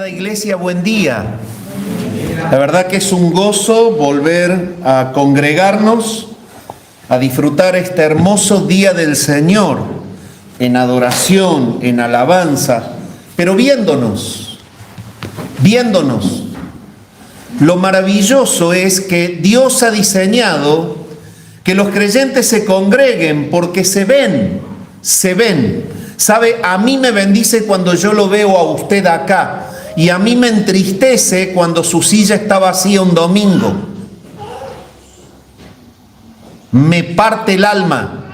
Amada Iglesia, buen día. La verdad que es un gozo volver a congregarnos, a disfrutar este hermoso día del Señor, en adoración, en alabanza, pero viéndonos. Lo maravilloso es que Dios ha diseñado que los creyentes se congreguen porque se ven. ¿Sabe? A mí me bendice cuando yo lo veo a usted acá y a mí me entristece cuando su silla está vacía un domingo. Me parte el alma.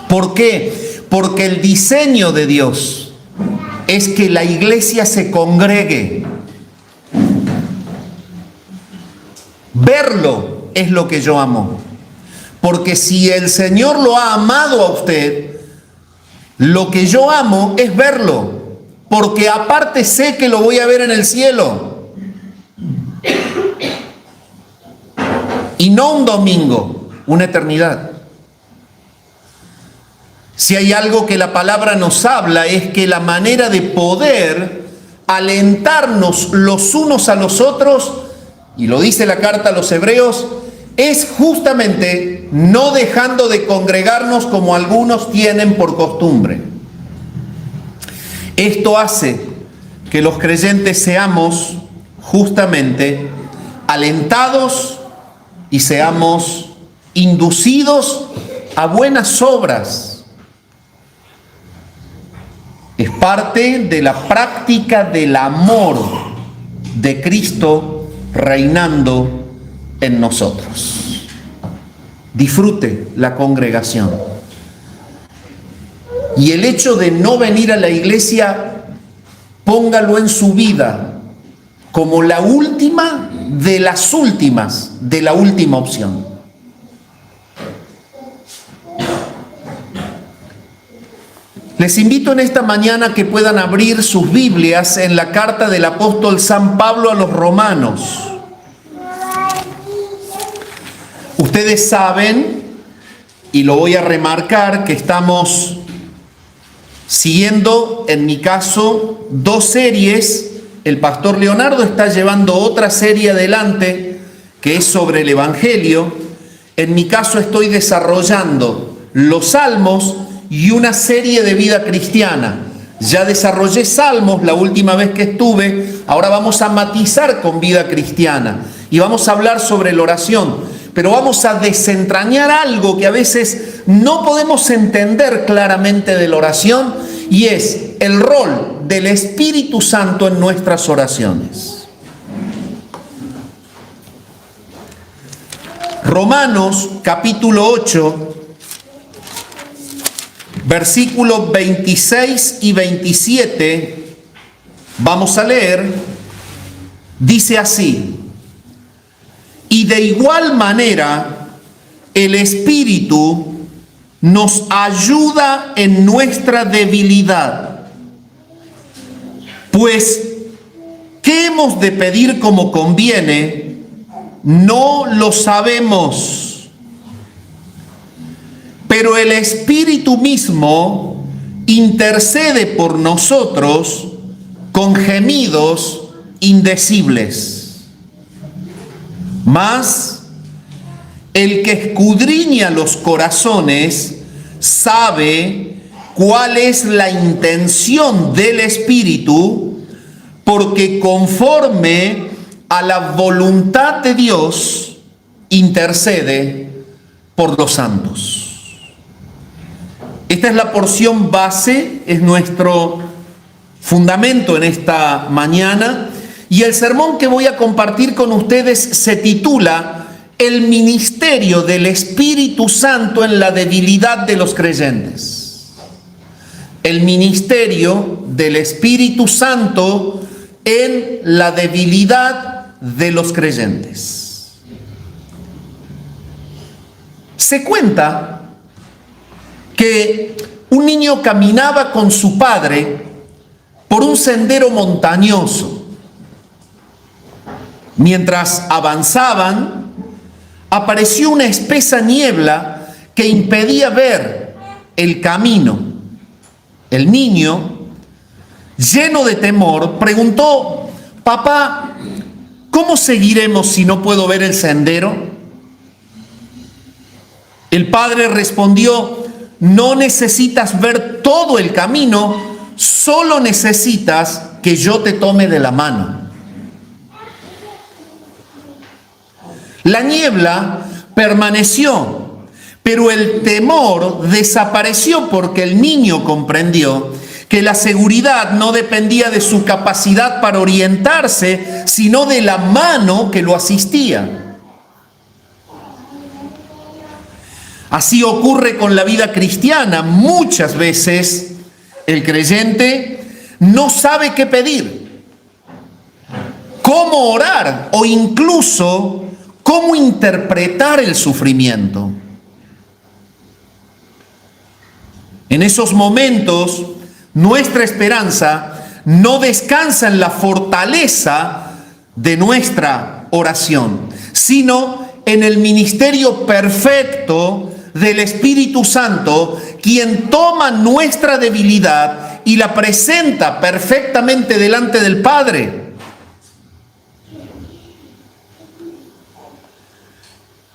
¿Por qué? Porque el diseño de Dios es que la iglesia se congregue. Verlo es lo que yo amo. Porque si el Señor lo ha amado a usted, lo que yo amo es verlo. Porque aparte sé que lo voy a ver en el cielo. Y no un domingo, una eternidad. Si hay algo que la palabra nos habla es que la manera de poder alentarnos los unos a los otros, y lo dice la carta a los Hebreos, es justamente no dejando de congregarnos como algunos tienen por costumbre. Esto hace que los creyentes seamos justamente alentados y seamos inducidos a buenas obras. Es parte de la práctica del amor de Cristo reinando en nosotros. Disfrute la congregación. Y el hecho de no venir a la iglesia, póngalo en su vida como la última de las últimas, de la última opción. Les invito en esta mañana a que puedan abrir sus Biblias en la carta del apóstol San Pablo a los Romanos. Ustedes saben, y lo voy a remarcar, que estamos siguiendo, en mi caso, dos series. El pastor Leonardo está llevando otra serie adelante, que es sobre el Evangelio. En mi caso estoy desarrollando los Salmos y una serie de vida cristiana. Ya desarrollé Salmos la última vez que estuve, ahora vamos a matizar con vida cristiana y vamos a hablar sobre la oración. Pero vamos a desentrañar algo que a veces no podemos entender claramente de la oración, y es el rol del Espíritu Santo en nuestras oraciones. Romanos capítulo 8, versículos 26 y 27, vamos a leer, dice así: y de igual manera, el Espíritu nos ayuda en nuestra debilidad. Pues, ¿qué hemos de pedir como conviene? No lo sabemos. Pero el Espíritu mismo intercede por nosotros con gemidos indecibles. Mas el que escudriña los corazones sabe cuál es la intención del Espíritu, porque conforme a la voluntad de Dios intercede por los santos. Esta es la porción base, es nuestro fundamento en esta mañana. Y el sermón que voy a compartir con ustedes se titula El ministerio del Espíritu Santo en la debilidad de los creyentes. El ministerio del Espíritu Santo en la debilidad de los creyentes. Se cuenta que un niño caminaba con su padre por un sendero montañoso. Mientras avanzaban, apareció una espesa niebla que impedía ver el camino. El niño, lleno de temor, preguntó: papá, ¿cómo seguiremos si no puedo ver el sendero? El padre respondió: no necesitas ver todo el camino, solo necesitas que yo te tome de la mano. La niebla permaneció, pero el temor desapareció porque el niño comprendió que la seguridad no dependía de su capacidad para orientarse, sino de la mano que lo asistía. Así ocurre con la vida cristiana. Muchas veces el creyente no sabe qué pedir, cómo orar o incluso cómo interpretar el sufrimiento. En esos momentos, nuestra esperanza no descansa en la fortaleza de nuestra oración, sino en el ministerio perfecto del Espíritu Santo, quien toma nuestra debilidad y la presenta perfectamente delante del Padre.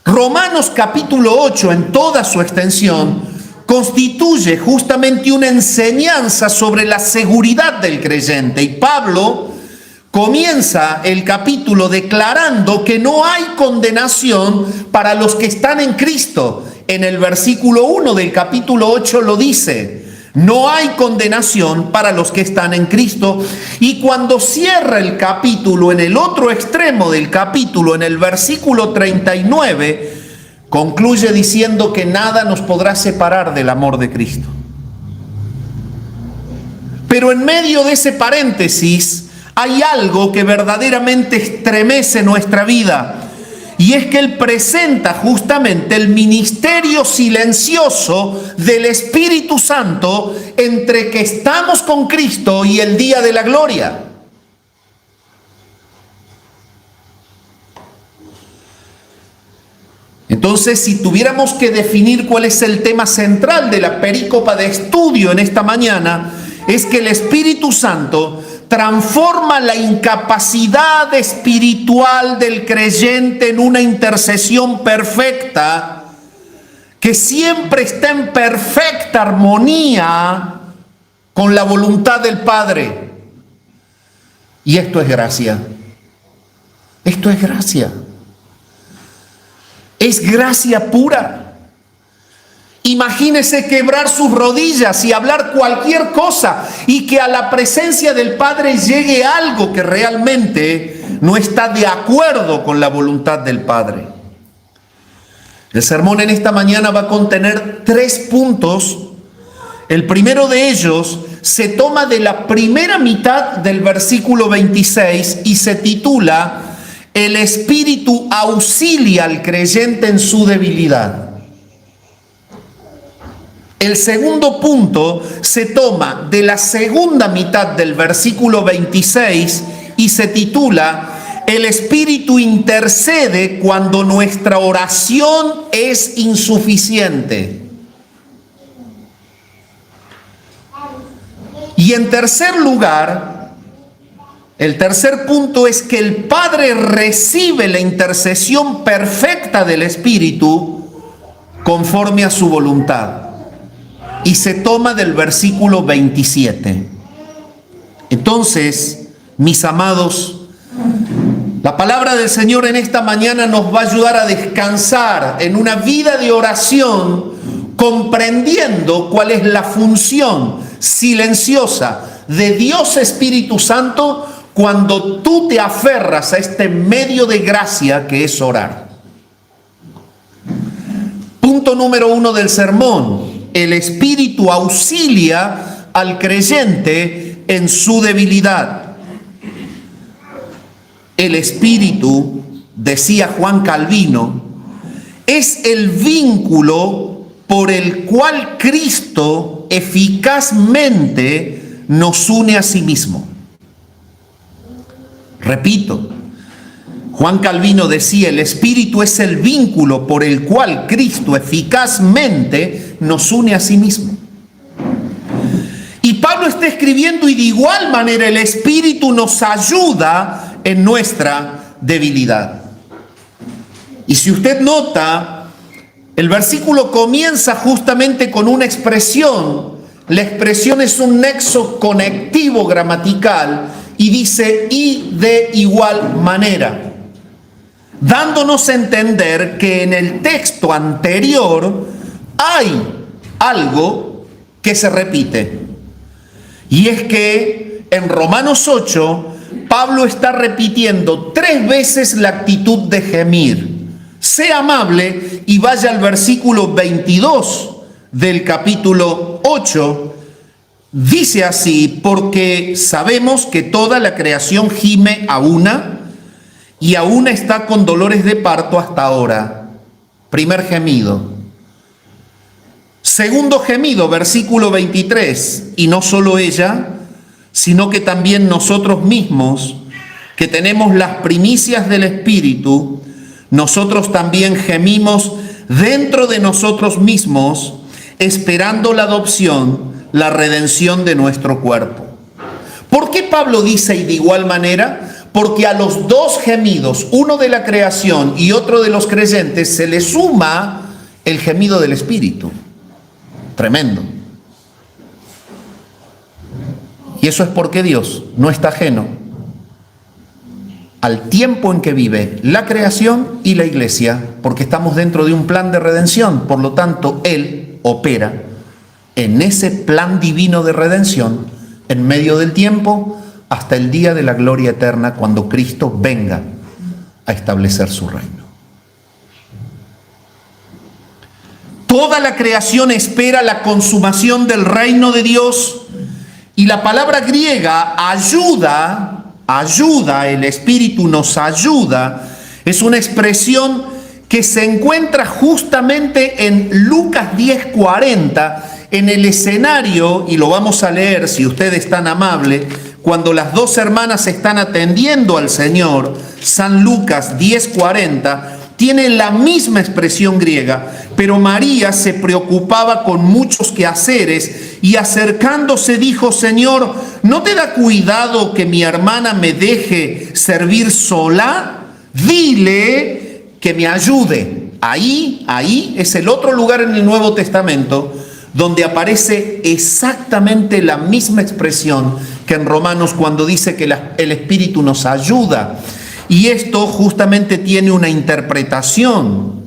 Romanos capítulo 8, en toda su extensión, constituye justamente una enseñanza sobre la seguridad del creyente. Y Pablo comienza el capítulo declarando que no hay condenación para los que están en Cristo. En el versículo 1 del capítulo 8 lo dice: no hay condenación para los que están en Cristo. Y cuando cierra el capítulo, en el otro extremo del capítulo, en el versículo 39, concluye diciendo que nada nos podrá separar del amor de Cristo. Pero en medio de ese paréntesis hay algo que verdaderamente estremece nuestra vida, y es que Él presenta justamente el ministerio silencioso del Espíritu Santo entre que estamos con Cristo y el día de la gloria. Entonces, si tuviéramos que definir cuál es el tema central de la perícopa de estudio en esta mañana, es que el Espíritu Santo transforma la incapacidad espiritual del creyente en una intercesión perfecta, que siempre está en perfecta armonía con la voluntad del Padre. Y esto es gracia. Esto es gracia. Es gracia pura. Imagínese quebrar sus rodillas y hablar cualquier cosa y que a la presencia del Padre llegue algo que realmente no está de acuerdo con la voluntad del Padre. El sermón en esta mañana va a contener 3 puntos. El primero de ellos se toma de la primera mitad del versículo 26 y se titula: el Espíritu auxilia al creyente en su debilidad. El segundo punto se toma de la segunda mitad del versículo 26 y se titula: el Espíritu intercede cuando nuestra oración es insuficiente. Y en tercer lugar, el tercer punto es que el Padre recibe la intercesión perfecta del Espíritu conforme a su voluntad. Y se toma del versículo 27. Entonces, mis amados, la palabra del Señor en esta mañana nos va a ayudar a descansar en una vida de oración, comprendiendo cuál es la función silenciosa de Dios Espíritu Santo cuando tú te aferras a este medio de gracia que es orar. Punto número 1 del sermón: el Espíritu auxilia al creyente en su debilidad. El Espíritu, decía Juan Calvino, es el vínculo por el cual Cristo eficazmente nos une a sí mismo. Repito, Juan Calvino decía: el Espíritu es el vínculo por el cual Cristo eficazmente nos une a sí mismo. Y Pablo está describiendo, y de igual manera el Espíritu nos ayuda en nuestra debilidad. Y si usted nota, el versículo comienza justamente con una expresión. La expresión es un nexo conectivo gramatical y dice y de igual manera, dándonos a entender que en el texto anterior hay algo que se repite. Y es que en Romanos 8, Pablo está repitiendo 3 veces la actitud de gemir. Sea amable y vaya al versículo 22 del capítulo 8. Dice así: porque sabemos que toda la creación gime a una y aún está con dolores de parto hasta ahora. Primer gemido. Segundo gemido, versículo 23. Y no solo ella, sino que también nosotros mismos, que tenemos las primicias del Espíritu, nosotros también gemimos dentro de nosotros mismos, esperando la adopción, la redención de nuestro cuerpo. ¿Por qué Pablo dice y de igual manera? Porque a los 2 gemidos, uno de la creación y otro de los creyentes, se le suma el gemido del Espíritu. Tremendo. Y eso es porque Dios no está ajeno al tiempo en que vive la creación y la iglesia, porque estamos dentro de un plan de redención. Por lo tanto, Él opera en ese plan divino de redención en medio del tiempo hasta el día de la gloria eterna, cuando Cristo venga a establecer su reino. Toda la creación espera la consumación del reino de Dios, y la palabra griega ayuda, el Espíritu nos ayuda, es una expresión que se encuentra justamente en Lucas 10:40, en el escenario, y lo vamos a leer si usted es tan amable, cuando las 2 hermanas están atendiendo al Señor. San Lucas 10:40 tiene la misma expresión griega, pero María se preocupaba con muchos quehaceres y acercándose dijo: Señor, ¿no te da cuidado que mi hermana me deje servir sola? Dile que me ayude. Ahí es el otro lugar en el Nuevo Testamento donde aparece exactamente la misma expresión que en Romanos, cuando dice que el Espíritu nos ayuda. Y esto justamente tiene una interpretación.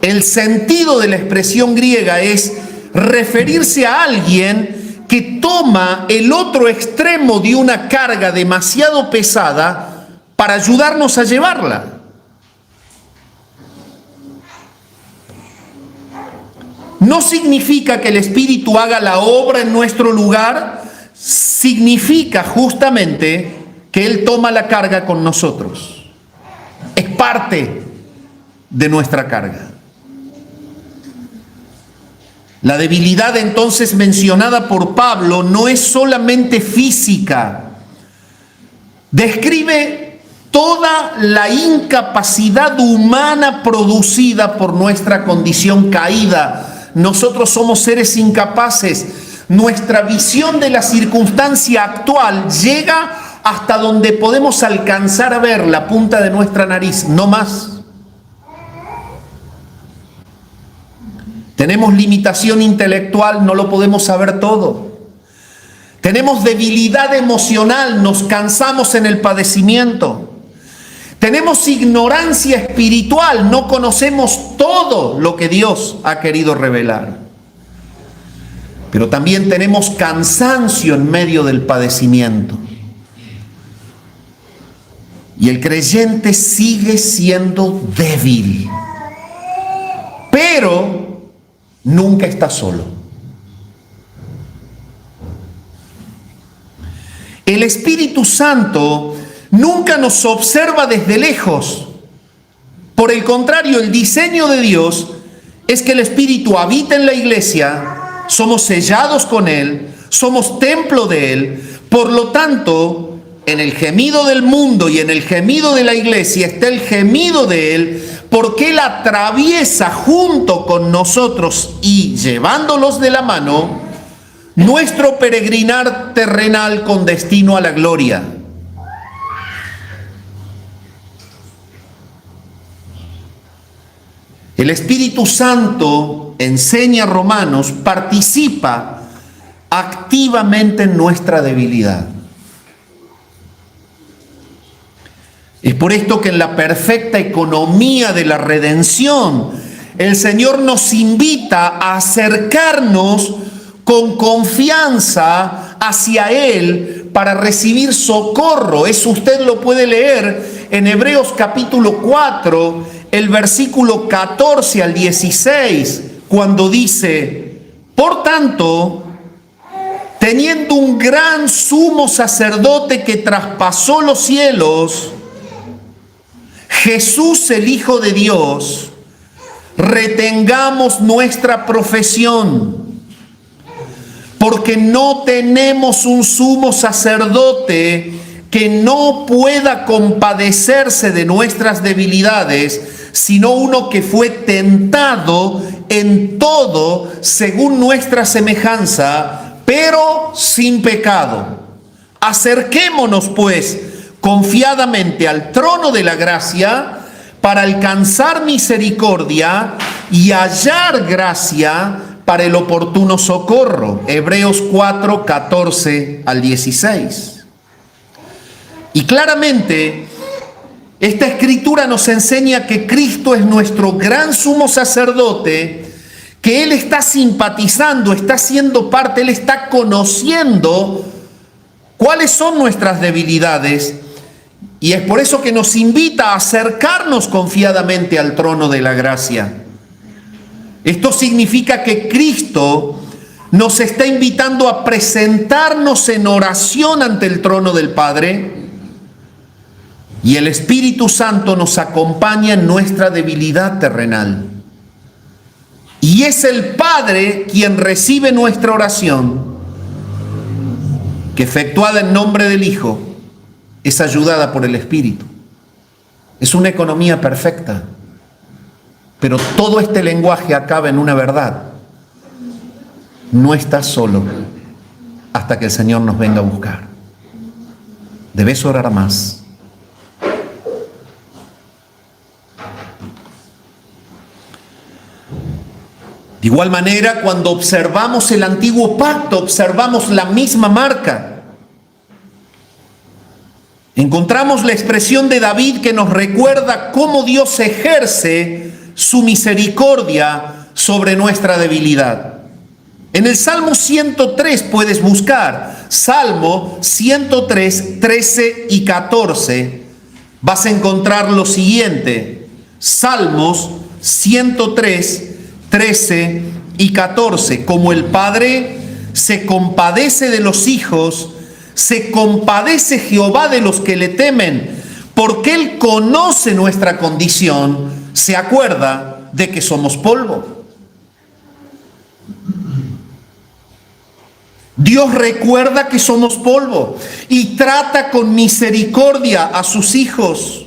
El sentido de la expresión griega es referirse a alguien que toma el otro extremo de una carga demasiado pesada para ayudarnos a llevarla. No significa que el Espíritu haga la obra en nuestro lugar, significa justamente que Él toma la carga con nosotros. Es parte de nuestra carga. La debilidad entonces mencionada por Pablo no es solamente física. Describe toda la incapacidad humana producida por nuestra condición caída. Nosotros somos seres incapaces. Nuestra visión de la circunstancia actual llega hasta donde podemos alcanzar a ver la punta de nuestra nariz, no más. Tenemos limitación intelectual, no lo podemos saber todo. Tenemos debilidad emocional, nos cansamos en el padecimiento. Tenemos ignorancia espiritual, no conocemos todo lo que Dios ha querido revelar. Pero también tenemos cansancio en medio del padecimiento. Y el creyente sigue siendo débil, pero nunca está solo. El Espíritu Santo nunca nos observa desde lejos. Por el contrario, el diseño de Dios es que el Espíritu habita en la iglesia, somos sellados con Él, somos templo de Él. Por lo tanto, en el gemido del mundo y en el gemido de la iglesia está el gemido de Él, porque Él atraviesa junto con nosotros y llevándolos de la mano nuestro peregrinar terrenal con destino a la gloria. El Espíritu Santo, enseña Romanos, participa activamente en nuestra debilidad. Es por esto que en la perfecta economía de la redención, el Señor nos invita a acercarnos con confianza hacia Él para recibir socorro. Eso usted lo puede leer en Hebreos capítulo 4, el versículo 14 al 16, cuando dice: por tanto, teniendo un gran sumo sacerdote que traspasó los cielos, Jesús el Hijo de Dios, retengamos nuestra profesión, porque no tenemos un sumo sacerdote que no pueda compadecerse de nuestras debilidades, sino uno que fue tentado en todo según nuestra semejanza, pero sin pecado. Acerquémonos pues confiadamente al trono de la gracia para alcanzar misericordia y hallar gracia para el oportuno socorro. Hebreos 4, 14 al 16. Y claramente esta escritura nos enseña que Cristo es nuestro gran sumo sacerdote, que Él está simpatizando, está siendo parte, Él está conociendo cuáles son nuestras debilidades, y es por eso que nos invita a acercarnos confiadamente al trono de la gracia. Esto significa que Cristo nos está invitando a presentarnos en oración ante el trono del Padre, y el Espíritu Santo nos acompaña en nuestra debilidad terrenal. Y es el Padre quien recibe nuestra oración, que efectuada en nombre del Hijo, es ayudada por el Espíritu. Es una economía perfecta, pero todo este lenguaje acaba en una verdad: no estás solo hasta que el Señor nos venga a buscar. Debes orar más. De igual manera, cuando observamos el antiguo pacto, observamos la misma marca. Encontramos la expresión de David que nos recuerda cómo Dios ejerce su misericordia sobre nuestra debilidad. En el Salmo 103 puedes buscar, Salmo 103, 13 y 14, vas a encontrar lo siguiente: Salmos 103, 13 y 14. Como el Padre se compadece de los hijos, se compadece Jehová de los que le temen, porque Él conoce nuestra condición, se acuerda de que somos polvo. Dios recuerda que somos polvo y trata con misericordia a sus hijos.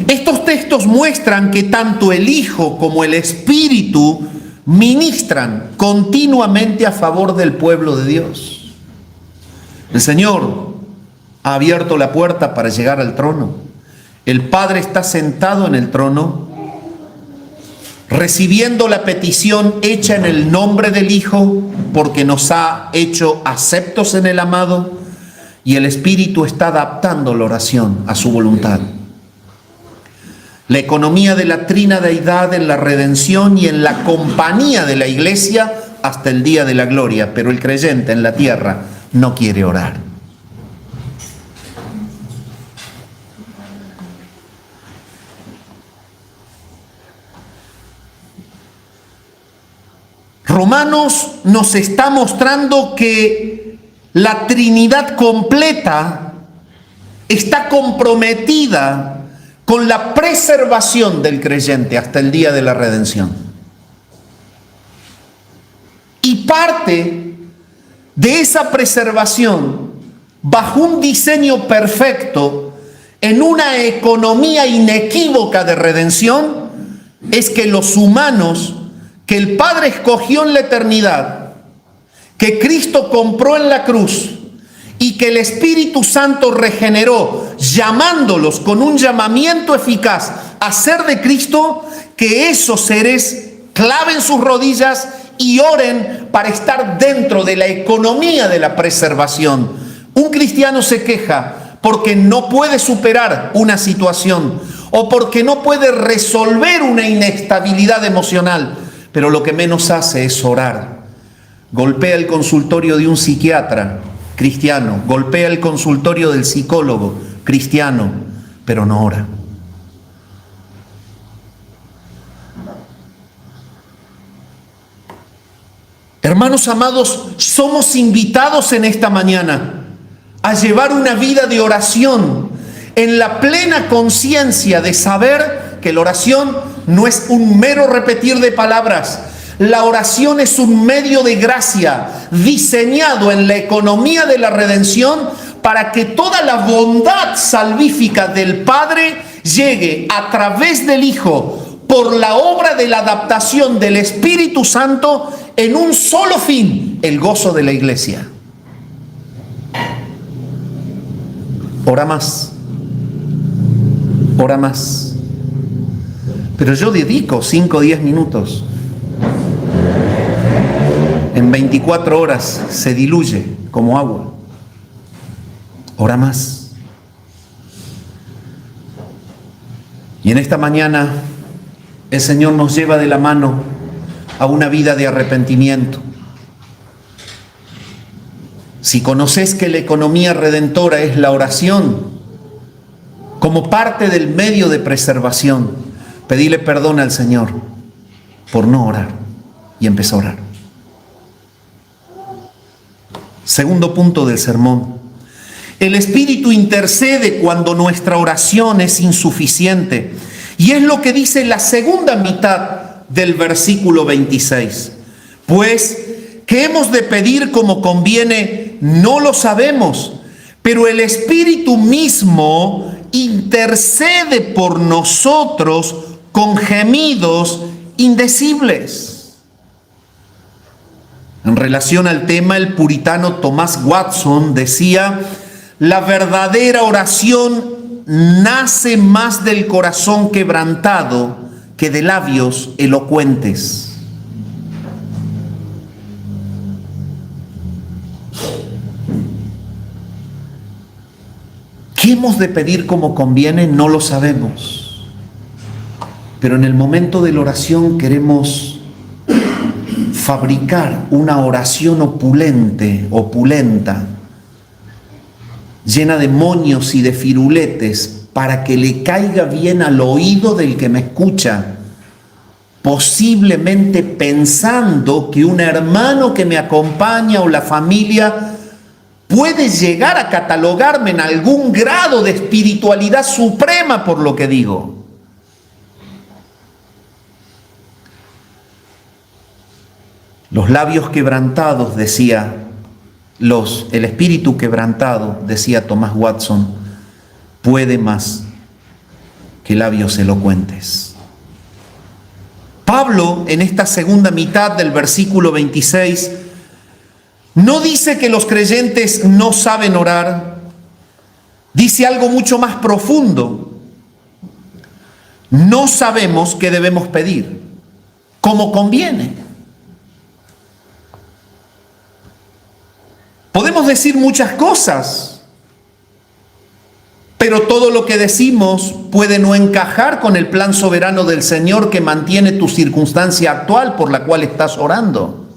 Estos textos muestran que tanto el Hijo como el Espíritu ministran continuamente a favor del pueblo de Dios. El Señor ha abierto la puerta para llegar al trono. El Padre está sentado en el trono, recibiendo la petición hecha en el nombre del Hijo, porque nos ha hecho aceptos en el amado, y el Espíritu está adaptando la oración a su voluntad. La economía de la trina deidad en la redención y en la compañía de la iglesia hasta el día de la gloria, pero el creyente en la tierra no quiere orar. Romanos nos está mostrando que la Trinidad completa está comprometida con la preservación del creyente hasta el día de la redención. Y parte de esa preservación, bajo un diseño perfecto, en una economía inequívoca de redención, es que los humanos que el Padre escogió en la eternidad que Cristo compró en la cruz y que el Espíritu Santo regeneró, llamándolos con un llamamiento eficaz a ser de Cristo, que esos seres claven sus rodillas y oren para estar dentro de la economía de la preservación. Un cristiano se queja porque no puede superar una situación o porque no puede resolver una inestabilidad emocional, pero lo que menos hace es orar. Golpea el consultorio de un psiquiatra cristiano, golpea el consultorio del psicólogo cristiano, pero no ora. Hermanos amados, somos invitados en esta mañana a llevar una vida de oración en la plena conciencia de saber que la oración no es un mero repetir de palabras. La oración es un medio de gracia diseñado en la economía de la redención para que toda la bondad salvífica del Padre llegue a través del Hijo por la obra de la adaptación del Espíritu Santo en un solo fin, el gozo de la iglesia. Ora más. Ora más. Pero yo dedico 5 o 10 minutos. En 24 horas se diluye como agua. Ora más. Y en esta mañana el Señor nos lleva de la mano a una vida de arrepentimiento. Si conoces que la economía redentora es la oración como parte del medio de preservación, pedile perdón al Señor por no orar y empezar a orar. Segundo punto del sermón. El Espíritu intercede cuando nuestra oración es insuficiente. Y es lo que dice la segunda mitad del versículo 26. Pues, ¿qué hemos de pedir como conviene? No lo sabemos. Pero el Espíritu mismo intercede por nosotros con gemidos indecibles. En relación al tema, el puritano Thomas Watson decía: la verdadera oración nace más del corazón quebrantado que de labios elocuentes. ¿Qué hemos de pedir como conviene? No lo sabemos. Pero en el momento de la oración queremos fabricar una oración opulenta, llena de moños y de firuletes, para que le caiga bien al oído del que me escucha, posiblemente pensando que un hermano que me acompaña o la familia puede llegar a catalogarme en algún grado de espiritualidad suprema por lo que digo. Los labios quebrantados, decía el espíritu quebrantado, decía Thomas Watson, puede más que labios elocuentes. Pablo, en esta segunda mitad del versículo 26, no dice que los creyentes no saben orar, dice algo mucho más profundo. No sabemos qué debemos pedir, como conviene. Podemos decir muchas cosas, pero todo lo que decimos puede no encajar con el plan soberano del Señor que mantiene tu circunstancia actual por la cual estás orando.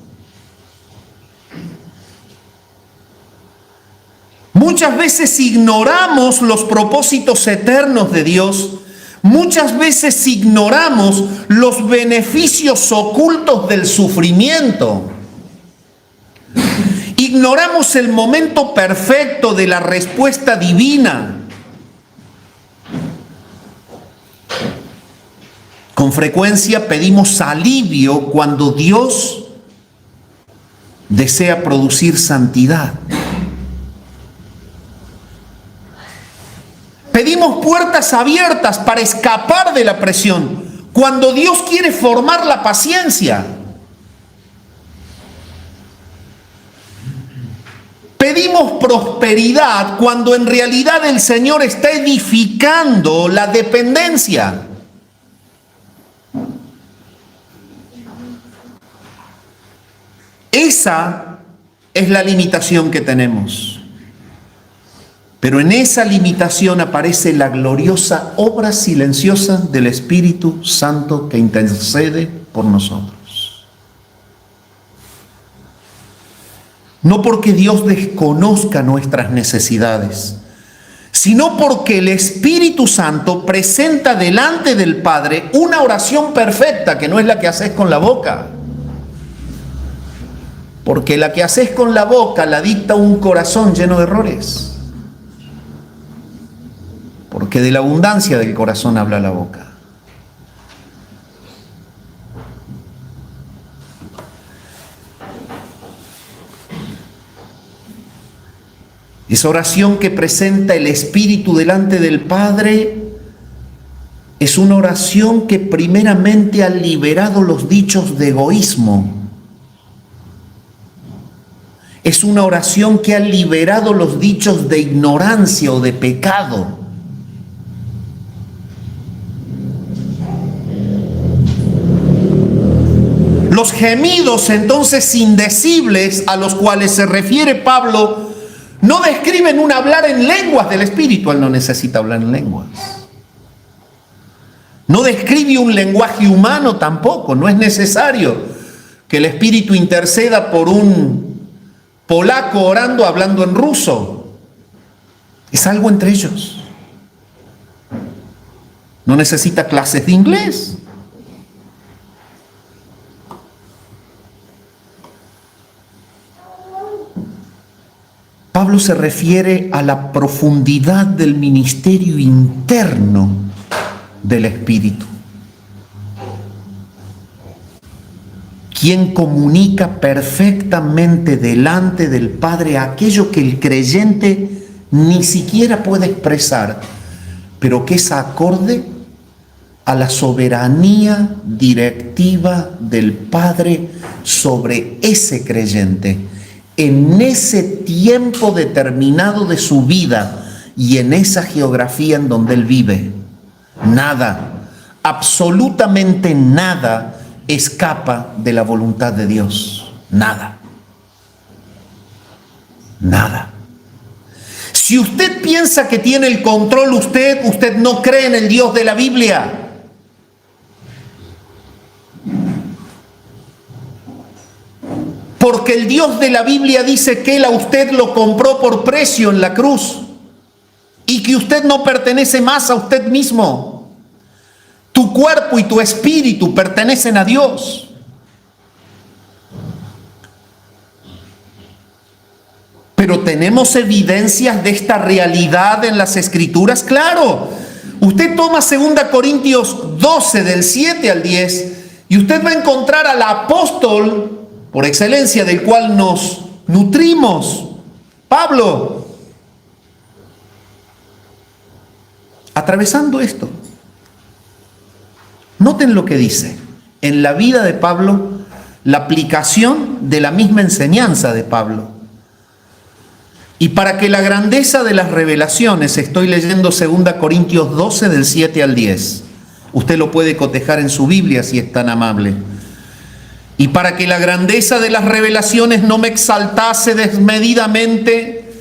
Muchas veces ignoramos los propósitos eternos de Dios. Muchas veces ignoramos los beneficios ocultos del sufrimiento. Ignoramos el momento perfecto de la respuesta divina. Con frecuencia pedimos alivio cuando Dios desea producir santidad. Pedimos puertas abiertas para escapar de la presión, cuando Dios quiere formar la paciencia. Pedimos prosperidad cuando en realidad el Señor está edificando la dependencia. Esa es la limitación que tenemos. Pero en esa limitación aparece la gloriosa obra silenciosa del Espíritu Santo que intercede por nosotros. No porque Dios desconozca nuestras necesidades, sino porque el Espíritu Santo presenta delante del Padre una oración perfecta, que no es la que haces con la boca. Porque la que haces con la boca la dicta un corazón lleno de errores. Porque de la abundancia del corazón habla la boca. Esa oración que presenta el Espíritu delante del Padre es una oración que primeramente ha liberado los dichos de egoísmo. Es una oración que ha liberado los dichos de ignorancia o de pecado. Los gemidos entonces indecibles a los cuales se refiere Pablo no describen un hablar en lenguas del Espíritu. Él no necesita hablar en lenguas. No describe un lenguaje humano tampoco. No es necesario que el Espíritu interceda por un polaco orando, hablando en ruso. Es algo entre ellos. No necesita clases de inglés. Pablo se refiere a la profundidad del ministerio interno del Espíritu, quien comunica perfectamente delante del Padre aquello que el creyente ni siquiera puede expresar, pero que es acorde a la soberanía directiva del Padre sobre ese creyente, en ese tiempo determinado de su vida y en esa geografía en donde él vive. Nada, absolutamente nada escapa de la voluntad de Dios. Nada. Nada. Si usted piensa que tiene el control usted no cree en el Dios de la Biblia. Porque el Dios de la Biblia dice que Él a usted lo compró por precio en la cruz y que usted no pertenece más a usted mismo. Tu cuerpo y tu espíritu pertenecen a Dios. Pero tenemos evidencias de esta realidad en las Escrituras, claro. Usted toma 2 Corintios 12 del 7 al 10 y usted va a encontrar al apóstol por excelencia del cual nos nutrimos, Pablo, atravesando esto. Noten lo que dice. En la vida de Pablo, la aplicación de la misma enseñanza de Pablo. Y para que la grandeza de las revelaciones, estoy leyendo 2 Corintios 12 del 7 al 10. Usted lo puede cotejar en su Biblia si es tan amable. Y para que la grandeza de las revelaciones no me exaltase desmedidamente,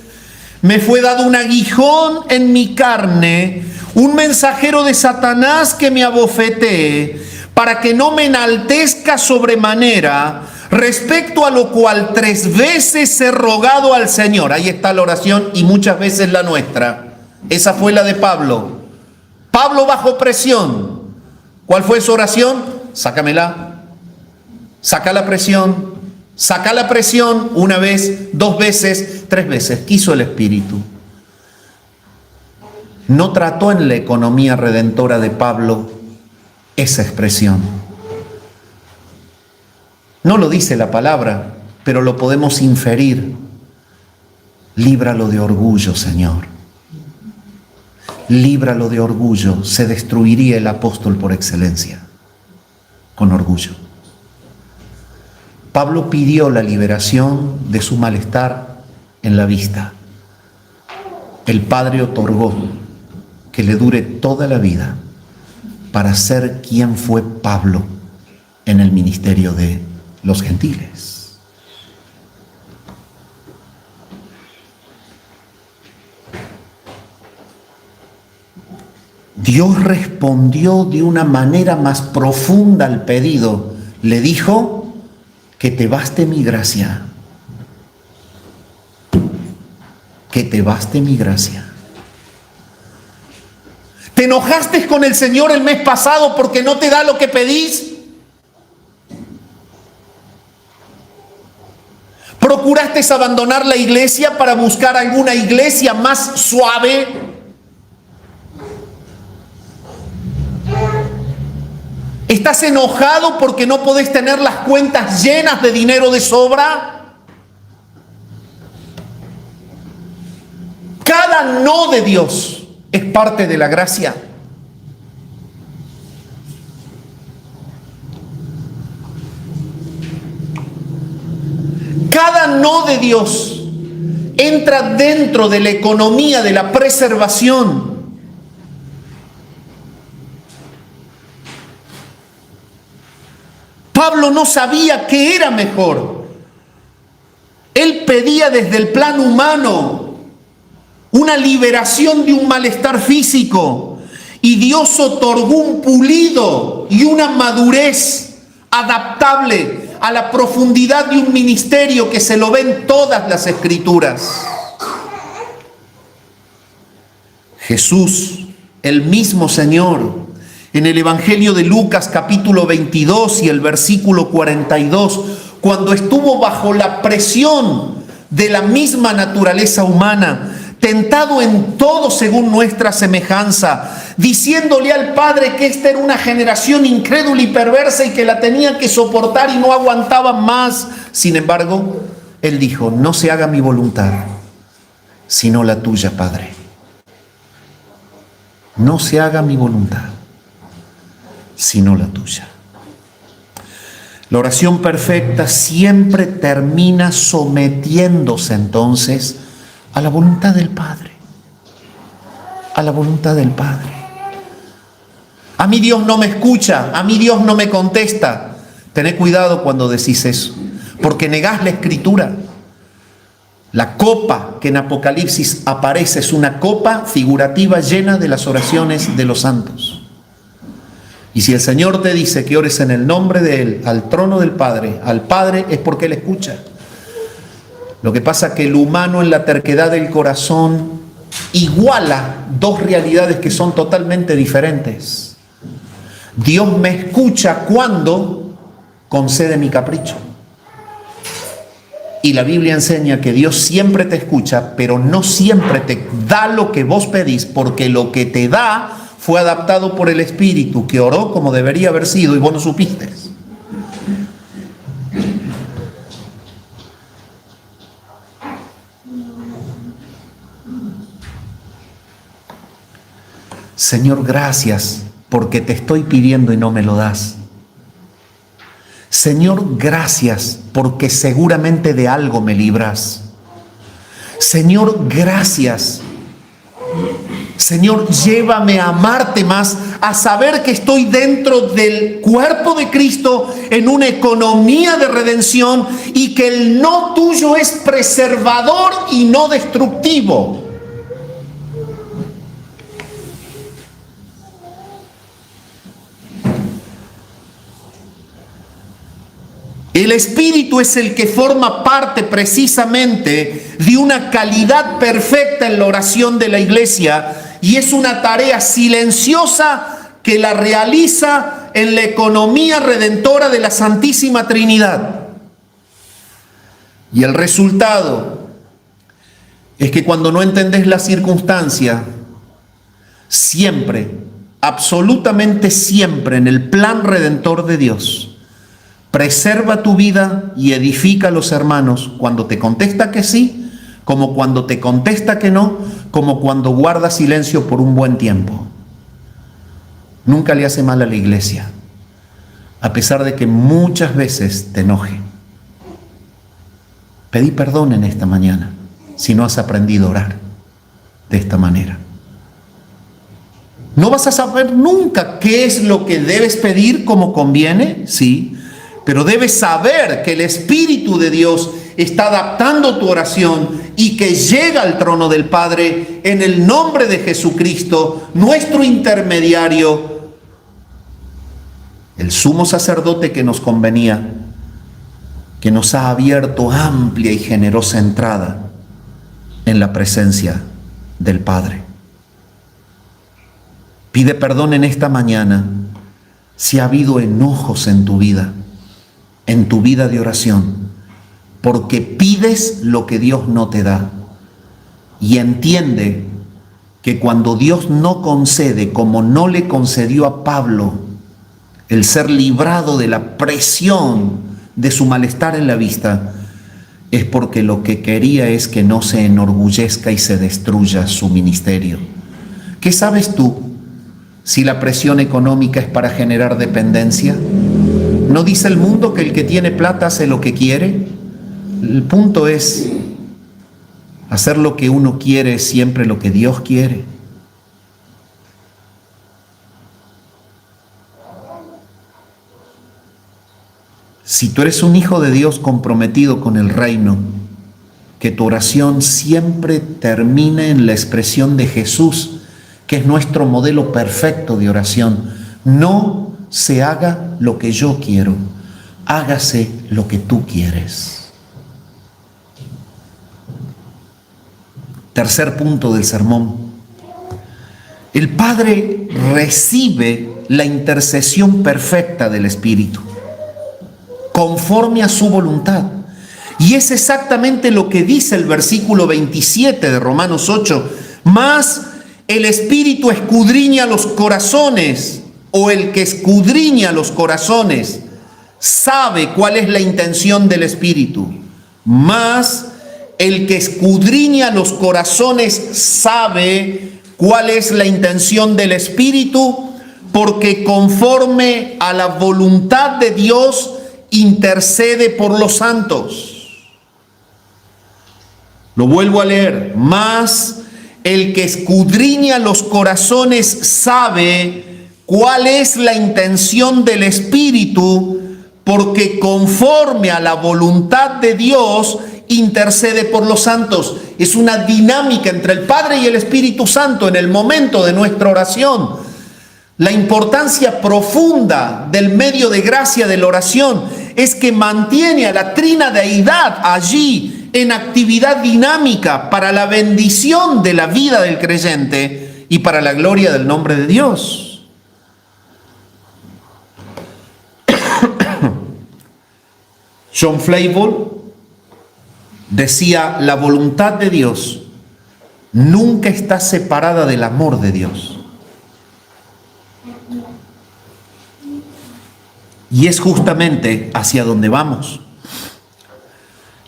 me fue dado un aguijón en mi carne, un mensajero de Satanás que me abofetee, para que no me enaltezca sobremanera, respecto a lo cual 3 veces he rogado al Señor. Ahí está la oración y muchas veces la nuestra. Esa fue la de Pablo. Pablo bajo presión. ¿Cuál fue su oración? Sácamela. Saca la presión, saca la presión 1 vez, 2 veces, 3 veces. Quiso el Espíritu. No trató en la economía redentora de Pablo esa expresión. No lo dice la palabra, pero lo podemos inferir. Líbralo de orgullo, Señor. Líbralo de orgullo. Se destruiría el apóstol por excelencia, con orgullo. Pablo pidió la liberación de su malestar en la vista, el Padre otorgó que le dure toda la vida para ser quien fue Pablo en el ministerio de los gentiles. Dios respondió de una manera más profunda al pedido. Le dijo: que te baste mi gracia. Que te baste mi gracia. ¿Te enojaste con el Señor el mes pasado porque no te da lo que pedís? ¿Procuraste abandonar la iglesia para buscar alguna iglesia más suave? ¿Estás enojado porque no podés tener las cuentas llenas de dinero de sobra? Cada no de Dios es parte de la gracia. Cada no de Dios entra dentro de la economía de la preservación. Pablo no sabía qué era mejor. Él pedía desde el plano humano una liberación de un malestar físico, y Dios otorgó un pulido y una madurez adaptable a la profundidad de un ministerio que se lo ven todas las Escrituras. Jesús, el mismo Señor, en el Evangelio de Lucas capítulo 22 y el versículo 42, cuando estuvo bajo la presión de la misma naturaleza humana, tentado en todo según nuestra semejanza, diciéndole al Padre que esta era una generación incrédula y perversa y que la tenía que soportar y no aguantaban más. Sin embargo, Él dijo: no se haga mi voluntad, sino la tuya, Padre. No se haga mi voluntad, sino la tuya. La oración perfecta siempre termina sometiéndose entonces a la voluntad del Padre. A la voluntad del Padre. A mí Dios no me escucha, a mí Dios no me contesta. Tened cuidado cuando decís eso, porque negás la Escritura. La copa que en Apocalipsis aparece es una copa figurativa llena de las oraciones de los santos. Y si el Señor te dice que ores en el nombre de Él, al trono del Padre, al Padre, es porque Él escucha. Lo que pasa es que el humano, en la terquedad del corazón, iguala dos realidades que son totalmente diferentes. Dios me escucha cuando concede mi capricho. Y la Biblia enseña que Dios siempre te escucha, pero no siempre te da lo que vos pedís, porque lo que te da fue adaptado por el Espíritu, que oró como debería haber sido y vos no supiste. Señor, gracias porque te estoy pidiendo y no me lo das. Señor, gracias porque seguramente de algo me libras. Señor, gracias. Señor, llévame a amarte más, a saber que estoy dentro del cuerpo de Cristo en una economía de redención y que el no tuyo es preservador y no destructivo. El Espíritu es el que forma parte precisamente de una calidad perfecta en la oración de la iglesia, y es una tarea silenciosa que la realiza en la economía redentora de la Santísima Trinidad. Y el resultado es que cuando no entendés la circunstancia, siempre, absolutamente siempre, en el plan redentor de Dios, preserva tu vida y edifica a los hermanos cuando te contesta que sí, como cuando te contesta que no, como cuando guarda silencio por un buen tiempo. Nunca le hace mal a la iglesia, a pesar de que muchas veces te enoje. Pedí perdón en esta mañana. si no has aprendido a orar de esta manera. No vas a saber nunca qué es lo que debes pedir como conviene, sí, pero debes saber que el Espíritu de Dios está adaptando tu oración y que llega al trono del Padre en el nombre de Jesucristo, nuestro intermediario, el sumo sacerdote que nos convenía, que nos ha abierto amplia y generosa entrada en la presencia del Padre. Pide perdón en esta mañana si ha habido enojos en tu vida de oración, porque pides lo que Dios no te da. Y entiende que cuando Dios no concede, como no le concedió a Pablo, el ser librado de la presión de su malestar en la vista, es porque lo que quería es que no se enorgullezca y se destruya su ministerio. ¿Qué sabes tú si la presión económica es para generar dependencia? ¿No dice el mundo que el que tiene plata hace lo que quiere? El punto es hacer lo que uno quiere, siempre lo que Dios quiere. Si tú eres un hijo de Dios comprometido con el reino, que tu oración siempre termine en la expresión de Jesús, que es nuestro modelo perfecto de oración. No se haga lo que yo quiero, hágase lo que tú quieres. Tercer punto del sermón. El Padre recibe la intercesión perfecta del Espíritu, conforme a su voluntad. Y es exactamente lo que dice el versículo 27 de Romanos 8. Mas el Espíritu escudriña los corazones, o el que escudriña los corazones sabe cuál es la intención del Espíritu. Mas el que escudriña los corazones sabe cuál es la intención del Espíritu, porque conforme a la voluntad de Dios intercede por los santos. Lo vuelvo a leer. Mas el que escudriña los corazones sabe cuál es la intención del Espíritu, porque conforme a la voluntad de Dios intercede por los santos. Es una dinámica entre el Padre y el Espíritu Santo en el momento de nuestra oración. La importancia profunda del medio de gracia de la oración es que mantiene a la trina deidad allí en actividad dinámica para la bendición de la vida del creyente y para la gloria del nombre de Dios. John Flavel decía: la voluntad de Dios nunca está separada del amor de Dios. Y es justamente hacia donde vamos.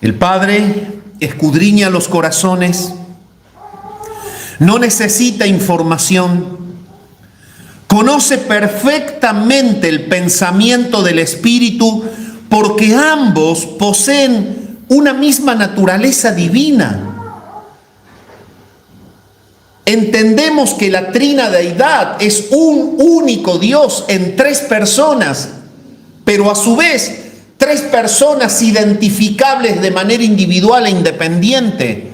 El Padre escudriña los corazones, no necesita información, conoce perfectamente el pensamiento del Espíritu, porque ambos poseen una misma naturaleza divina. Entendemos que la trina deidad es un único Dios en tres personas, pero a su vez tres personas identificables de manera individual e independiente.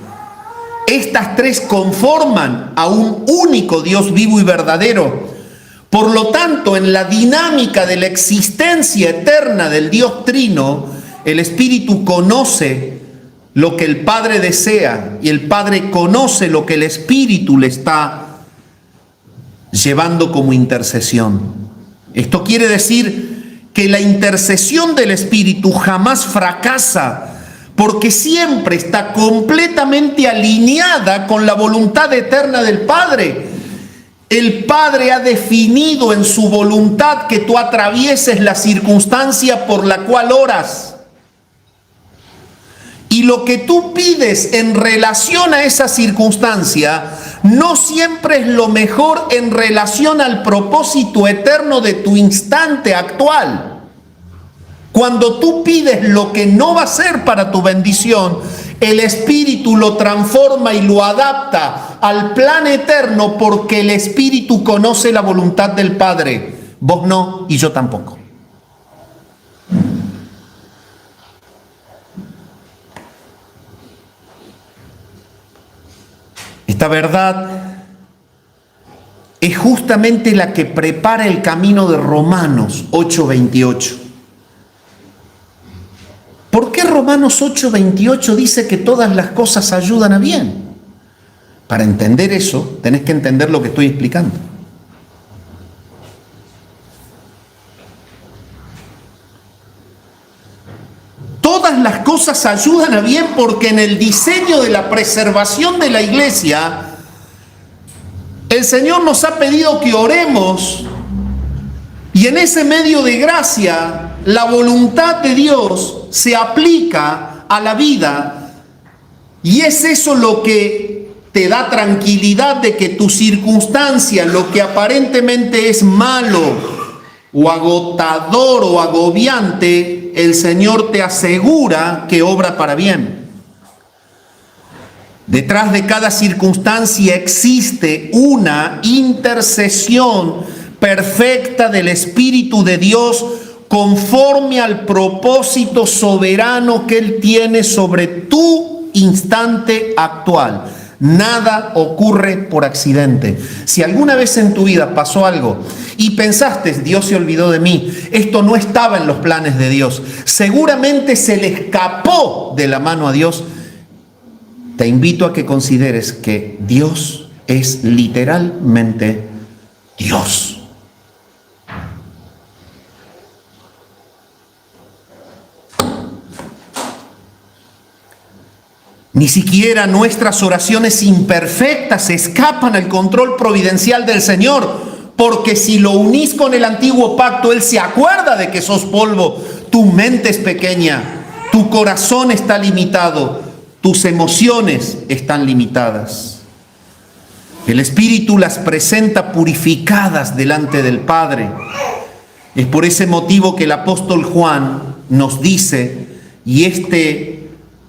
Estas tres conforman a un único Dios vivo y verdadero. Por lo tanto, en la dinámica de la existencia eterna del Dios Trino, el Espíritu conoce lo que el Padre desea y el Padre conoce lo que el Espíritu le está llevando como intercesión. Esto quiere decir que la intercesión del Espíritu jamás fracasa, porque siempre está completamente alineada con la voluntad eterna del Padre. El Padre ha definido en su voluntad que tú atravieses la circunstancia por la cual oras. Y lo que tú pides en relación a esa circunstancia no siempre es lo mejor en relación al propósito eterno de tu instante actual. Cuando tú pides lo que no va a ser para tu bendición, El Espíritu lo transforma y lo adapta al plan eterno porque el Espíritu conoce la voluntad del Padre. Vos no y yo tampoco. Esta verdad es justamente la que prepara el camino de Romanos 8:28. ¿Por qué Romanos 8:28 dice que todas las cosas ayudan a bien? Para entender eso, tenés que entender lo que estoy explicando. Todas las cosas ayudan a bien porque en el diseño de la preservación de la iglesia, el Señor nos ha pedido que oremos y en ese medio de gracia, la voluntad de Dios se aplica a la vida y es eso lo que te da tranquilidad de que tu circunstancia, lo que aparentemente es malo o agotador o agobiante, el Señor te asegura que obra para bien. Detrás de cada circunstancia existe una intercesión perfecta del Espíritu de Dios conforme al propósito soberano que Él tiene sobre tu instante actual. Nada ocurre por accidente. Si alguna vez en tu vida pasó algo y pensaste, Dios se olvidó de mí, esto no estaba en los planes de Dios, seguramente se le escapó de la mano a Dios, te invito a que consideres que Dios es literalmente Dios. Ni siquiera nuestras oraciones imperfectas escapan al control providencial del Señor, porque si lo unís con el antiguo pacto, Él se acuerda de que sos polvo, tu mente es pequeña, tu corazón está limitado, tus emociones están limitadas. El Espíritu las presenta purificadas delante del Padre. Es por ese motivo que el apóstol Juan nos dice, y este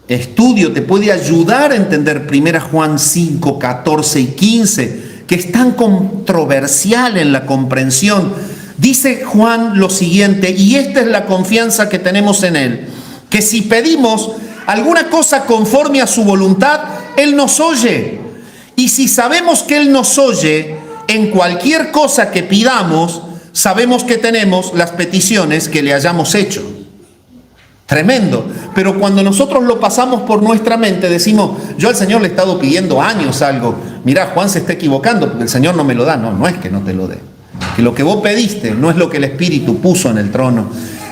estudio te puede ayudar a entender 1 Juan 5, 14 y 15, que es tan controversial en la comprensión. Dice Juan lo siguiente, y esta es la confianza que tenemos en Él, que si pedimos alguna cosa conforme a su voluntad, Él nos oye. Y si sabemos que Él nos oye, en cualquier cosa que pidamos, sabemos que tenemos las peticiones que le hayamos hecho. Tremendo. Pero cuando nosotros lo pasamos por nuestra mente, decimos, yo al Señor le he estado pidiendo años algo. Mirá, Juan se está equivocando porque el Señor no me lo da. No, no es que no te lo dé. Que lo que vos pediste no es lo que el Espíritu puso en el trono.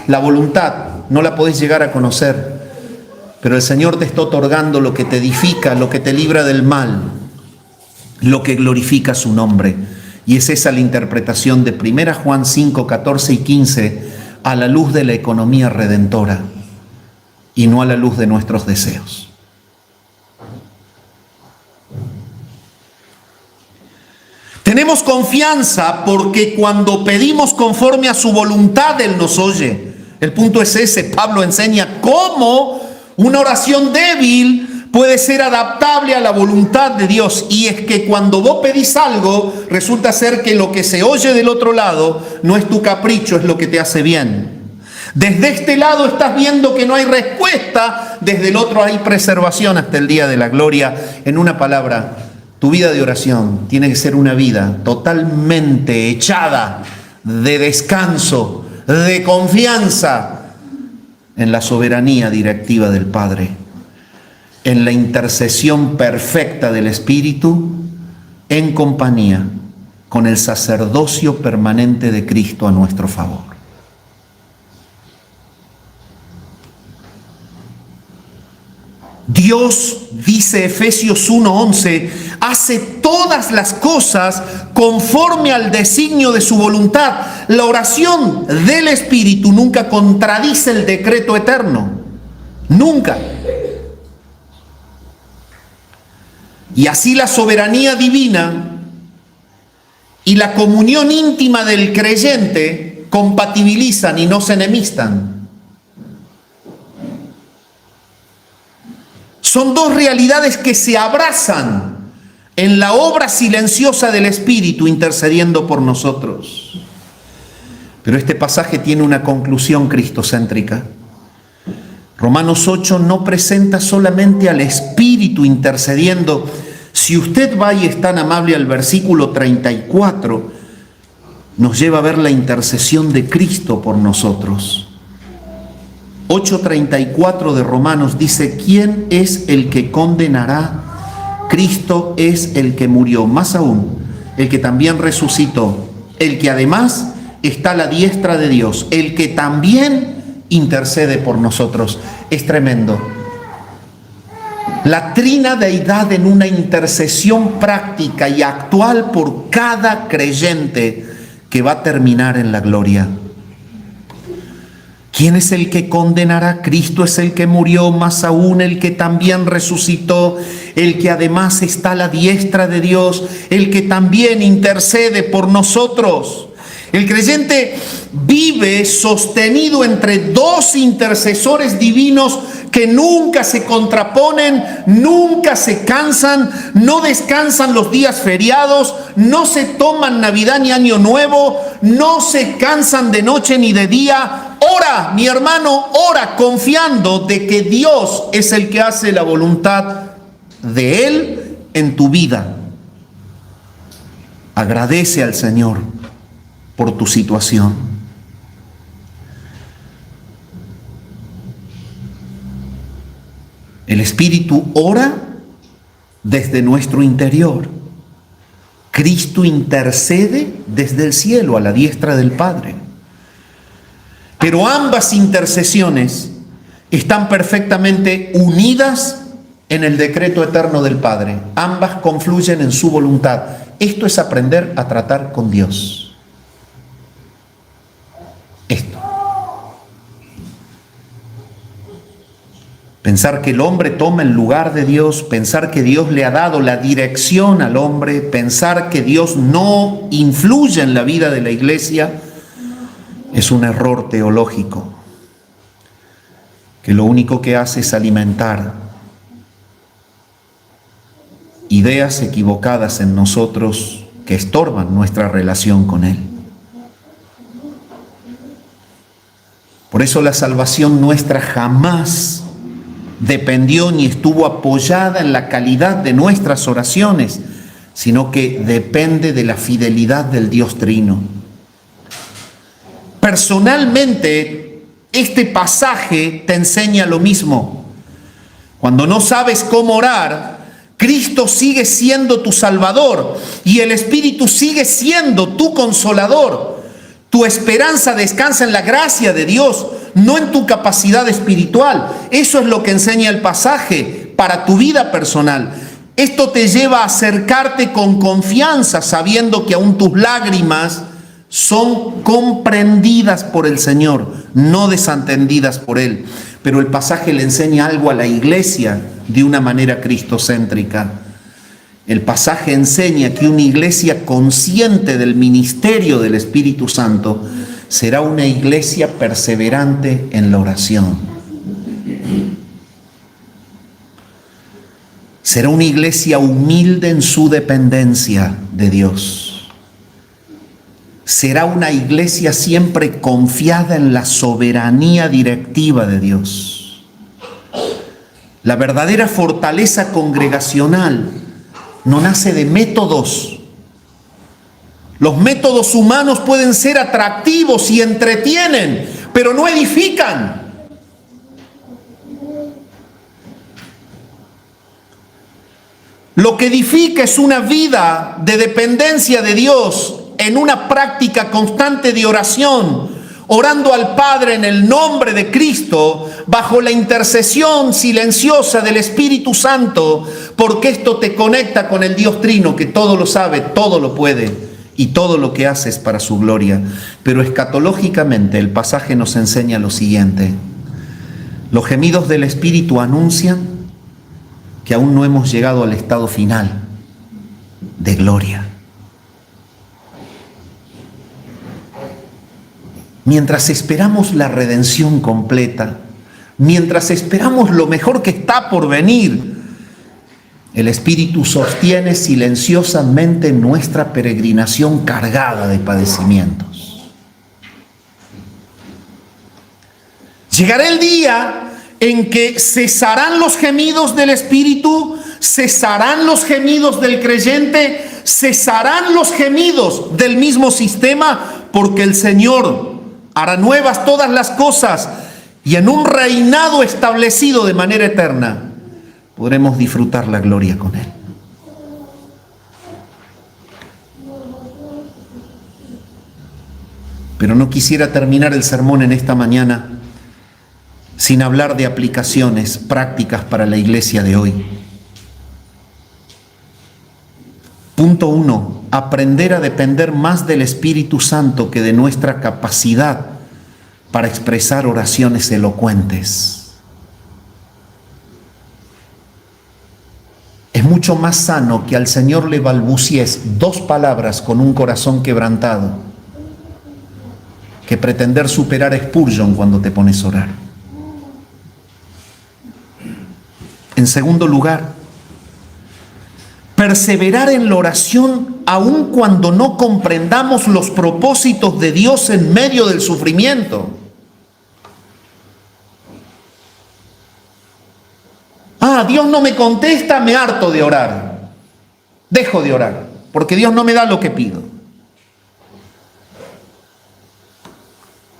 La voluntad no la podés llegar a conocer. Pero el Señor te está otorgando lo que te edifica, lo que te libra del mal, lo que glorifica su nombre. Y es esa la interpretación de 1 Juan 5, 14 y 15 a la luz de la economía redentora y no a la luz de nuestros deseos. Tenemos confianza porque cuando pedimos conforme a su voluntad, Él nos oye. El punto es ese. Pablo enseña cómo una oración débil puede ser adaptable a la voluntad de Dios. Y es que cuando vos pedís algo, resulta ser que lo que se oye del otro lado no es tu capricho, es lo que te hace bien. Desde este lado estás viendo que no hay respuesta, desde el otro hay preservación hasta el día de la gloria. En una palabra, tu vida de oración tiene que ser una vida totalmente echada de descanso, de confianza en la soberanía directiva del Padre, en la intercesión perfecta del Espíritu, en compañía con el sacerdocio permanente de Cristo a nuestro favor. Dios, dice Efesios 1:11, hace todas las cosas conforme al designio de su voluntad. La oración del Espíritu nunca contradice el decreto eterno. Nunca. Y así la soberanía divina y la comunión íntima del creyente compatibilizan y no se enemistan. Son dos realidades que se abrazan en la obra silenciosa del Espíritu intercediendo por nosotros. Pero este pasaje tiene una conclusión cristocéntrica. Romanos 8 no presenta solamente al Espíritu intercediendo. Si usted va y es tan amable al versículo 34, nos lleva a ver la intercesión de Cristo por nosotros. 8:34 de Romanos dice: ¿quién es el que condenará? Cristo es el que murió, más aún, el que también resucitó, el que además está a la diestra de Dios, el que también intercede por nosotros. Es tremendo. La trina deidad en una intercesión práctica y actual por cada creyente que va a terminar en la gloria. ¿Quién es el que condenará? Cristo es el que murió, más aún el que también resucitó, el que además está a la diestra de Dios, el que también intercede por nosotros. El creyente vive sostenido entre dos intercesores divinos que nunca se contraponen, nunca se cansan, no descansan los días feriados, no se toman Navidad ni Año Nuevo, no se cansan de noche ni de día. Ora, mi hermano, ora confiando de que Dios es el que hace la voluntad de Él en tu vida. Agradece al Señor por tu situación. El Espíritu ora desde nuestro interior. Cristo intercede desde el cielo a la diestra del Padre. Pero ambas intercesiones están perfectamente unidas en el decreto eterno del Padre. Ambas confluyen en su voluntad. Esto es aprender a tratar con Dios. Esto. Pensar que el hombre toma el lugar de Dios, pensar que Dios le ha dado la dirección al hombre, pensar que Dios no influye en la vida de la iglesia, es un error teológico que lo único que hace es alimentar ideas equivocadas en nosotros que estorban nuestra relación con Él. Por eso la salvación nuestra jamás dependió ni estuvo apoyada en la calidad de nuestras oraciones, sino que depende de la fidelidad del Dios Trino. Personalmente, este pasaje te enseña lo mismo. Cuando no sabes cómo orar, Cristo sigue siendo tu Salvador y el Espíritu sigue siendo tu Consolador. Tu esperanza descansa en la gracia de Dios, no en tu capacidad espiritual. Eso es lo que enseña el pasaje para tu vida personal. Esto te lleva a acercarte con confianza, sabiendo que aún tus lágrimas son comprendidas por el Señor, no desentendidas por Él. Pero el pasaje le enseña algo a la iglesia de una manera cristocéntrica. El pasaje enseña que una iglesia consciente del ministerio del Espíritu Santo será una iglesia perseverante en la oración. Será una iglesia humilde en su dependencia de Dios. Será una iglesia siempre confiada en la soberanía directiva de Dios. La verdadera fortaleza congregacional no nace de métodos. Los métodos humanos pueden ser atractivos y entretienen, pero no edifican. Lo que edifica es una vida de dependencia de Dios en una práctica constante de oración, orando al Padre en el nombre de Cristo, bajo la intercesión silenciosa del Espíritu Santo, porque esto te conecta con el Dios Trino, que todo lo sabe, todo lo puede, y todo lo que hace es para su gloria. Pero escatológicamente el pasaje nos enseña lo siguiente: los gemidos del Espíritu anuncian que aún no hemos llegado al estado final de gloria. Mientras esperamos la redención completa, mientras esperamos lo mejor que está por venir, el Espíritu sostiene silenciosamente nuestra peregrinación cargada de padecimientos. Llegará el día en que cesarán los gemidos del Espíritu, cesarán los gemidos del creyente, cesarán los gemidos del mismo sistema, porque el Señor hará nuevas todas las cosas y en un reinado establecido de manera eterna podremos disfrutar la gloria con Él. Pero no quisiera terminar el sermón en esta mañana sin hablar de aplicaciones prácticas para la iglesia de hoy. Punto 1. Aprender a depender más del Espíritu Santo que de nuestra capacidad para expresar oraciones elocuentes. Es mucho más sano que al Señor le balbucies 2 palabras con un corazón quebrantado que pretender superar a Spurgeon cuando te pones a orar. En segundo lugar, perseverar en la oración aun cuando no comprendamos los propósitos de Dios en medio del sufrimiento. Dios no me contesta, me harto de orar. Dejo de orar, porque Dios no me da lo que pido.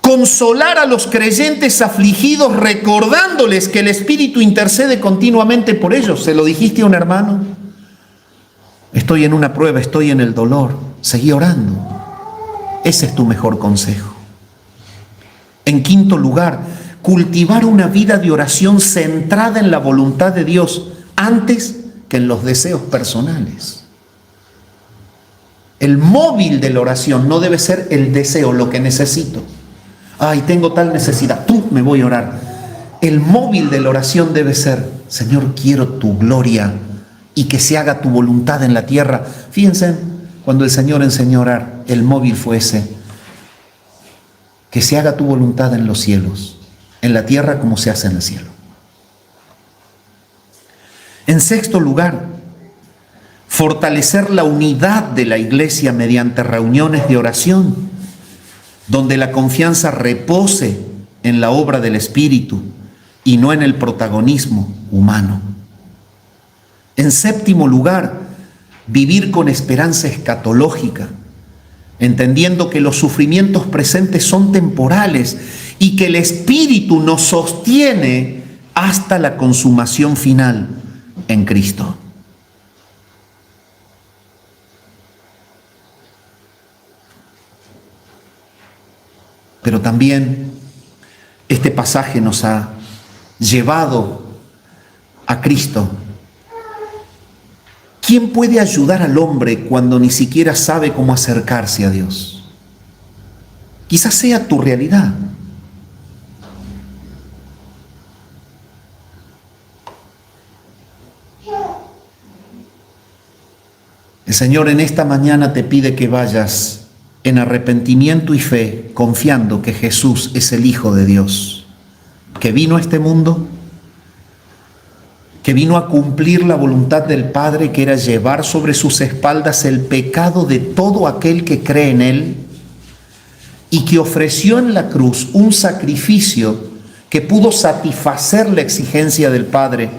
Consolar a los creyentes afligidos recordándoles que el Espíritu intercede continuamente por ellos. ¿Se lo dijiste a un hermano? Estoy en una prueba, estoy en el dolor. Seguí orando. Ese es tu mejor consejo. En quinto lugar, cultivar una vida de oración centrada en la voluntad de Dios antes que en los deseos personales. El móvil de la oración no debe ser el deseo, lo que necesito. Tengo tal necesidad, me voy a orar. El móvil de la oración debe ser: Señor, quiero tu gloria y que se haga tu voluntad en la tierra. Fíjense, cuando el Señor enseñó a orar, el móvil fue ese: que se haga tu voluntad en los cielos, en la tierra como se hace en el cielo. En sexto lugar, fortalecer la unidad de la iglesia mediante reuniones de oración, donde la confianza repose en la obra del Espíritu y no en el protagonismo humano. En séptimo lugar, vivir con esperanza escatológica, entendiendo que los sufrimientos presentes son temporales y que el Espíritu nos sostiene hasta la consumación final en Cristo. Pero también este pasaje nos ha llevado a Cristo. ¿Quién puede ayudar al hombre cuando ni siquiera sabe cómo acercarse a Dios? Quizás sea tu realidad. El Señor en esta mañana te pide que vayas en arrepentimiento y fe, confiando que Jesús es el Hijo de Dios, que vino a este mundo, que vino a cumplir la voluntad del Padre, que era llevar sobre sus espaldas el pecado de todo aquel que cree en Él, y que ofreció en la cruz un sacrificio que pudo satisfacer la exigencia del Padre.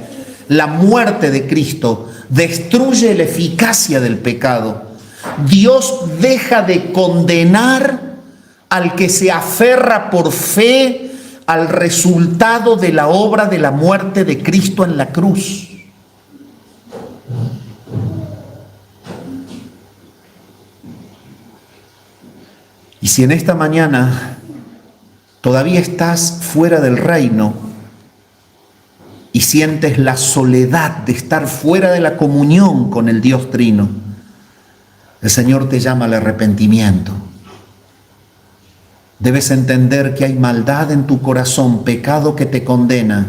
La muerte de Cristo destruye la eficacia del pecado. Dios deja de condenar al que se aferra por fe al resultado de la obra de la muerte de Cristo en la cruz. Y si en esta mañana todavía estás fuera del reino y sientes la soledad de estar fuera de la comunión con el Dios Trino, el Señor te llama al arrepentimiento. Debes entender que hay maldad en tu corazón, pecado que te condena,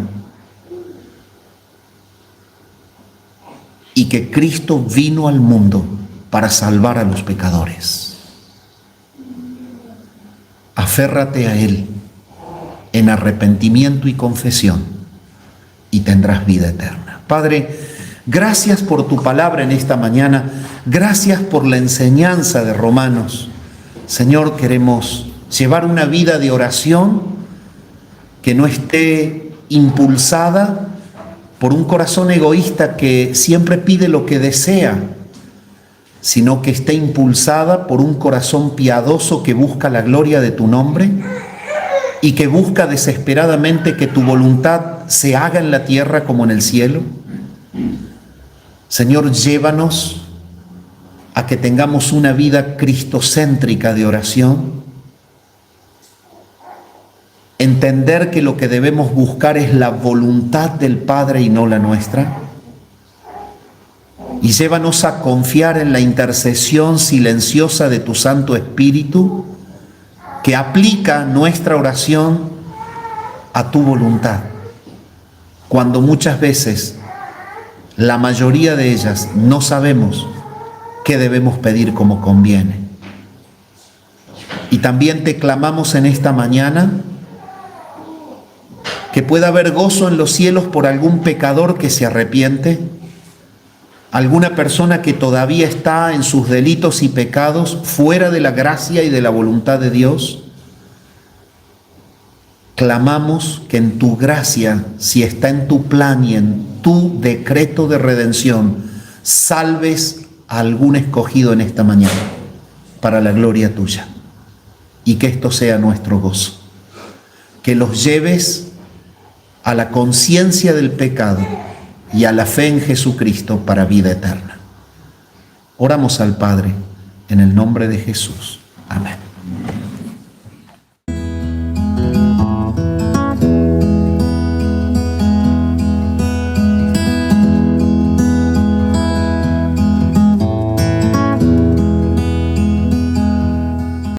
y que Cristo vino al mundo para salvar a los pecadores. Aférrate a Él en arrepentimiento y confesión, y tendrás vida eterna. Padre, gracias por tu palabra en esta mañana. Gracias por la enseñanza de Romanos. Señor, queremos llevar una vida de oración que no esté impulsada por un corazón egoísta que siempre pide lo que desea, sino que esté impulsada por un corazón piadoso que busca la gloria de tu nombre y que busca desesperadamente que tu voluntad se haga en la tierra como en el cielo. Señor, llévanos a que tengamos una vida cristocéntrica de oración, entender que lo que debemos buscar es la voluntad del Padre y no la nuestra, y llévanos a confiar en la intercesión silenciosa de tu Santo Espíritu, que aplica nuestra oración a tu voluntad, cuando muchas veces, la mayoría de ellas, no sabemos qué debemos pedir como conviene. Y también te clamamos en esta mañana que pueda haber gozo en los cielos por algún pecador que se arrepiente, alguna persona que todavía está en sus delitos y pecados fuera de la gracia y de la voluntad de Dios. Clamamos que en tu gracia, si está en tu plan y en tu decreto de redención, salves a algún escogido en esta mañana para la gloria tuya, y que esto sea nuestro gozo, que los lleves a la conciencia del pecado y a la fe en Jesucristo para vida eterna. Oramos al Padre en el nombre de Jesús. Amén.